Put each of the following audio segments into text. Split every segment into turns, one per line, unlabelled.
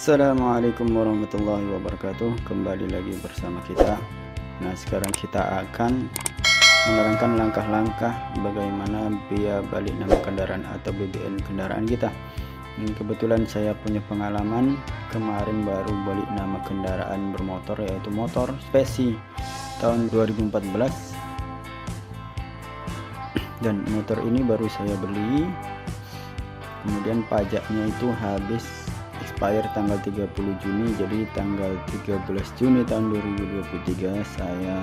Assalamualaikum warahmatullahi wabarakatuh. Kembali lagi bersama kita. Nah, sekarang kita akan menerangkan langkah-langkah bagaimana biaya balik nama kendaraan atau BBN kendaraan kita. Kebetulan saya punya pengalaman, kemarin baru balik nama kendaraan bermotor, yaitu motor Spesi tahun 2014. Dan motor ini baru saya beli, kemudian pajaknya itu habis expire tanggal 30 Juni. Jadi tanggal 13 Juni tahun 2023 saya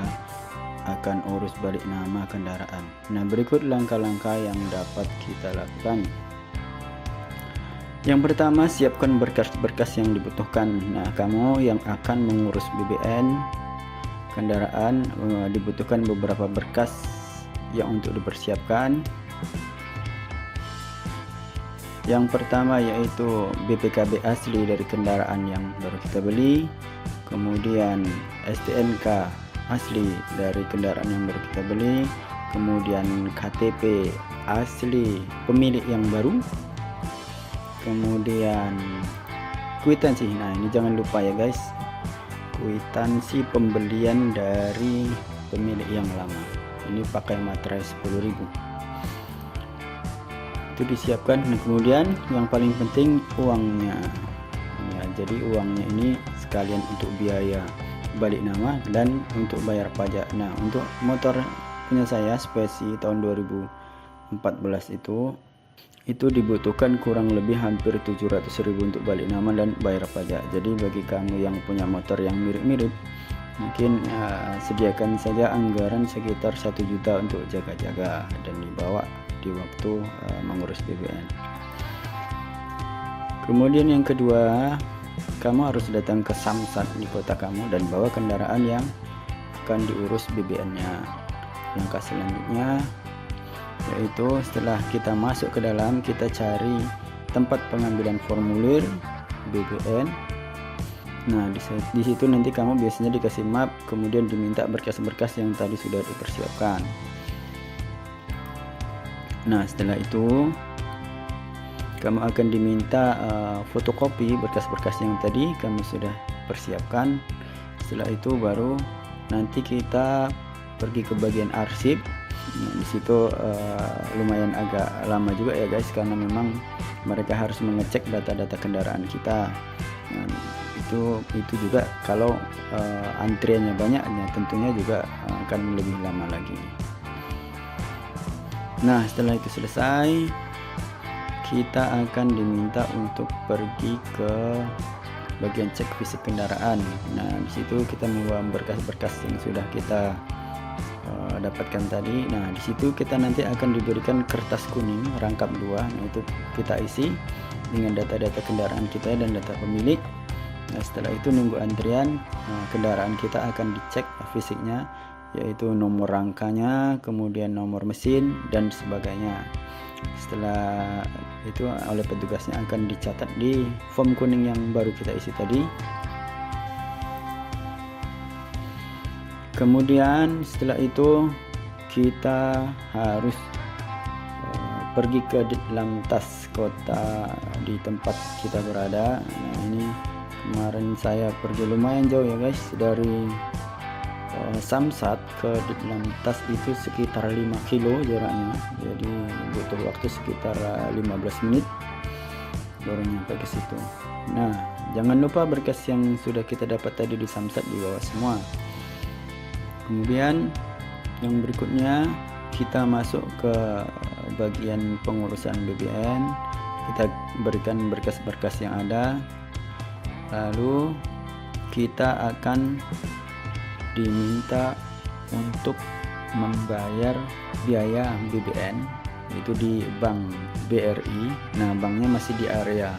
akan urus balik nama kendaraan. Nah, berikut langkah-langkah yang dapat kita lakukan. Yang pertama, siapkan berkas-berkas yang dibutuhkan. Nah, kamu yang akan mengurus BBN kendaraan dibutuhkan beberapa berkas yang untuk dipersiapkan. Yang pertama yaitu BPKB asli dari kendaraan yang baru kita beli, kemudian STNK asli dari kendaraan yang baru kita beli, kemudian KTP asli pemilik yang baru, kemudian kwitansi. Nah, ini jangan lupa ya guys, kwitansi pembelian dari pemilik yang lama. Ini pakai materai 10.000. Itu disiapkan. Nah, kemudian yang paling penting uangnya ya, jadi uangnya ini sekalian untuk biaya balik nama dan untuk bayar pajak. Nah, untuk motor punya saya Spesi tahun 2014 itu dibutuhkan kurang lebih hampir 700.000 untuk balik nama dan bayar pajak. Jadi bagi kamu yang punya motor yang mirip-mirip, mungkin sediakan saja anggaran sekitar 1 juta untuk jaga-jaga dan dibawa di waktu mengurus BBN. Kemudian yang kedua, kamu harus datang ke Samsat di kota kamu dan bawa kendaraan yang akan diurus BBN-nya. Langkah selanjutnya yaitu setelah kita masuk ke dalam, kita cari tempat pengambilan formulir BBN. Nah, di situ nanti kamu biasanya dikasih map, kemudian diminta berkas-berkas yang tadi sudah dipersiapkan. Nah, setelah itu kamu akan diminta fotokopi berkas-berkas yang tadi kamu sudah persiapkan. Setelah itu baru nanti kita pergi ke bagian arsip. Nah, di situ lumayan agak lama juga ya guys, karena memang mereka harus mengecek data-data kendaraan kita. Nah, itu juga kalau antriannya banyak, ya tentunya juga akan lebih lama lagi. Nah, setelah itu selesai, kita akan diminta untuk pergi ke bagian cek fisik kendaraan. Nah, di situ kita membawa berkas-berkas yang sudah kita dapatkan tadi. Nah, di situ kita nanti akan diberikan kertas kuning rangkap 2. Nah, itu kita isi dengan data-data kendaraan kita dan data pemilik. Nah, setelah itu nunggu antrian, kendaraan kita akan dicek fisiknya, yaitu nomor rangkanya, kemudian nomor mesin dan sebagainya. Setelah itu oleh petugasnya akan dicatat di form kuning yang baru kita isi tadi. Kemudian setelah itu kita harus pergi ke Ditlantas kota di tempat kita berada. Nah, ini kemarin saya pergi lumayan jauh ya guys, dari Samsat ke Ditlantas itu sekitar 5 kilo jaraknya, jadi butuh waktu sekitar 15 menit baru nyampe ke situ. Nah, jangan lupa berkas yang sudah kita dapat tadi di Samsat dibawa semua. Kemudian yang berikutnya kita masuk ke bagian pengurusan BBN. Kita berikan berkas-berkas yang ada, lalu kita akan diminta untuk membayar biaya BBN itu di Bank BRI. Nah, banknya masih di area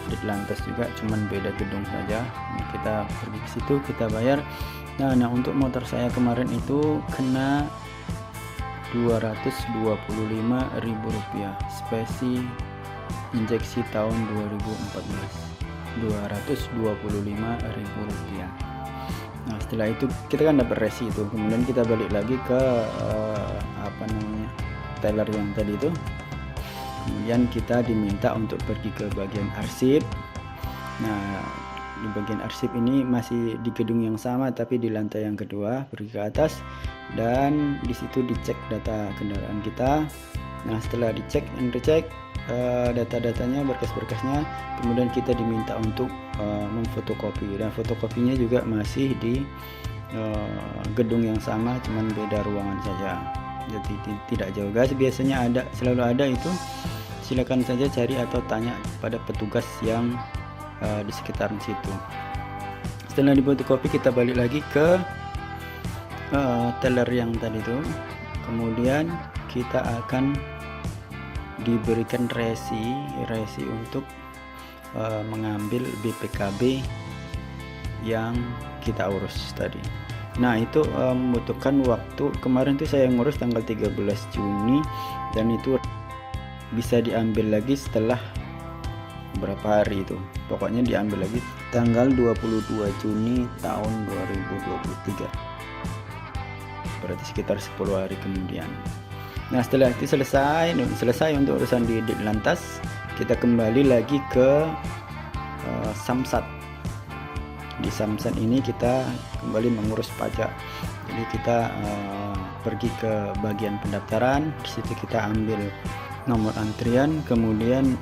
Ditlantas juga, cuman beda gedung saja. Nah, kita pergi ke situ, kita bayar. Nah, untuk motor saya kemarin itu kena Rp225.000, Spesi injeksi tahun 2014, Rp225.000. Nah, setelah itu kita kan dapat resi itu, kemudian kita balik lagi ke teller yang tadi itu. Kemudian kita diminta untuk pergi ke bagian arsip. Nah, di bagian arsip ini masih di gedung yang sama tapi di lantai yang kedua, pergi ke atas dan di situ dicek data kendaraan kita. Nah, setelah dicek dan recheck data-datanya, berkas-berkasnya, kemudian kita diminta untuk memfotokopi, dan fotokopinya juga masih di gedung yang sama, cuman beda ruangan saja, jadi tidak jauh guys. Biasanya selalu ada itu, silakan saja cari atau tanya pada petugas yang di sekitaran situ. Setelah difotokopi kita balik lagi ke teller yang tadi itu, kemudian kita akan diberikan resi untuk mengambil BPKB yang kita urus tadi. Nah, itu membutuhkan waktu. Kemarin tuh saya ngurus tanggal 13 Juni dan itu bisa diambil lagi setelah berapa hari itu, pokoknya diambil lagi tanggal 22 Juni tahun 2023, berarti sekitar 10 hari kemudian. Nah, setelah itu selesai untuk urusan di Ditlantas, kita kembali lagi ke Samsat. Di Samsat ini kita kembali mengurus pajak. Jadi kita pergi ke bagian pendaftaran, di situ kita ambil nomor antrian, kemudian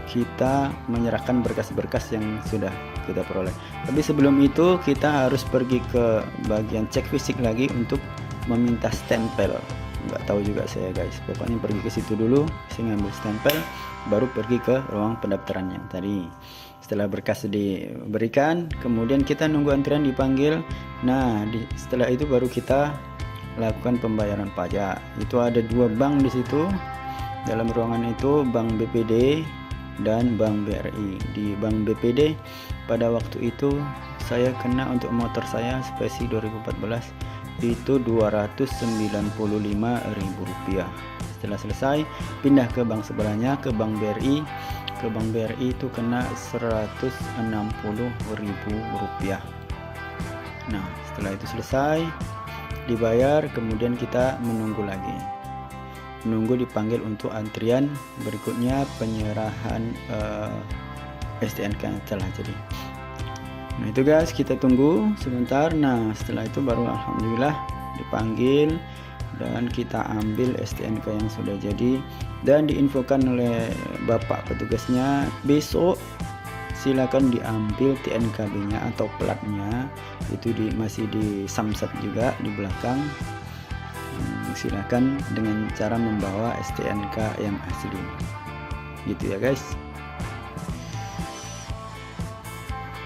kita menyerahkan berkas-berkas yang sudah kita peroleh. Tapi sebelum itu kita harus pergi ke bagian cek fisik lagi untuk meminta stempel. Nggak tahu juga saya guys, pokoknya pergi ke situ dulu, saya ngambil stempel, baru pergi ke ruang pendaftaran yang tadi. Setelah berkas diberikan, kemudian kita nunggu antrian dipanggil. Nah, setelah itu baru kita lakukan pembayaran pajak. Itu ada 2 bank di situ. Dalam ruangan itu Bank BPD dan Bank BRI. Di Bank BPD pada waktu itu saya kena untuk motor saya Spesi 2014 itu Rp295.000. Setelah selesai pindah ke bank sebelahnya, ke Bank BRI. Ke Bank BRI itu kena Rp160.000. Nah, setelah itu selesai dibayar, kemudian kita menunggu lagi, dipanggil untuk antrian berikutnya, penyerahan STNK yang telah jadi. Nah, itu guys, kita tunggu sebentar. Nah, setelah itu baru alhamdulillah dipanggil dan kita ambil STNK yang sudah jadi, dan diinfokan oleh bapak petugasnya, besok silakan diambil TNKB-nya atau platnya, itu masih di Samsat juga di belakang. Silakan dengan cara membawa STNK yang asli, gitu ya guys.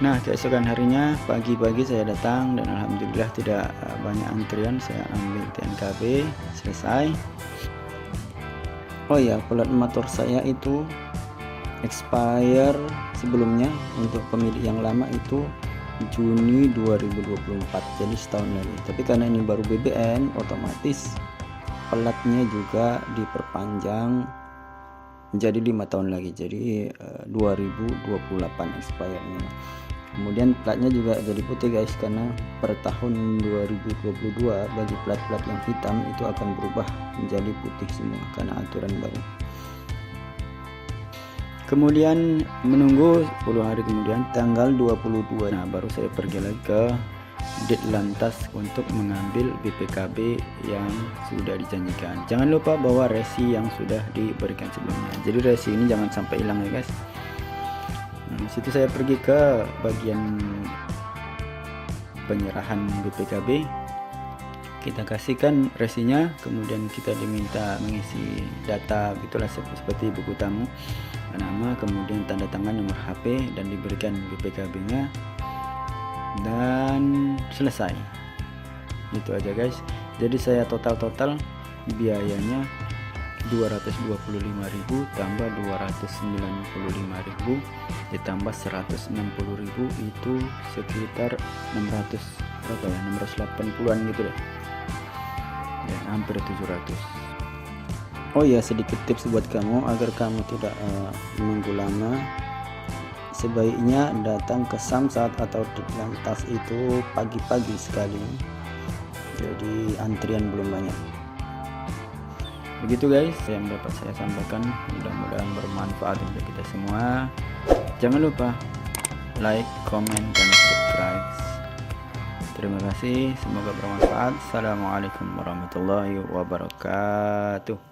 Nah, keesokan harinya pagi-pagi saya datang dan alhamdulillah tidak banyak antrian, saya ambil TNKB selesai. Oh ya, plat motor saya itu expire sebelumnya, untuk pemilik yang lama itu Juni 2024, jadi setahun lagi. Tapi karena ini baru BBN, otomatis platnya juga diperpanjang menjadi 5 tahun lagi, jadi 2028 expire-nya. Kemudian platnya juga jadi putih guys, karena per tahun 2022 bagi plat-plat yang hitam itu akan berubah menjadi putih semua karena aturan baru. Kemudian menunggu 10 hari kemudian tanggal 22, nah baru saya pergi lagi ke Ditlantas untuk mengambil BPKB yang sudah dijanjikan. Jangan lupa bawa resi yang sudah diberikan sebelumnya, jadi resi ini jangan sampai hilang ya guys. Nah, disitu saya pergi ke bagian penyerahan BPKB, kita kasihkan resinya, kemudian kita diminta mengisi data gitulah, seperti buku tamu, nama, kemudian tanda tangan, nomor HP, dan diberikan BPKB-nya, dan selesai. Itu aja guys. Jadi saya total biayanya 225.000 tambah 295.000 ditambah 160.000, itu sekitar 680-an gitu deh ya, hampir 700. Oh ya, sedikit tips buat kamu agar kamu tidak menunggu lama, sebaiknya datang ke Samsat atau Ditlantas itu pagi-pagi sekali, jadi antrian belum banyak. Begitu guys yang dapat saya sampaikan, mudah-mudahan bermanfaat untuk kita semua. Jangan lupa like, comment, dan subscribe. Terima kasih, semoga bermanfaat. Assalamualaikum warahmatullahi wabarakatuh.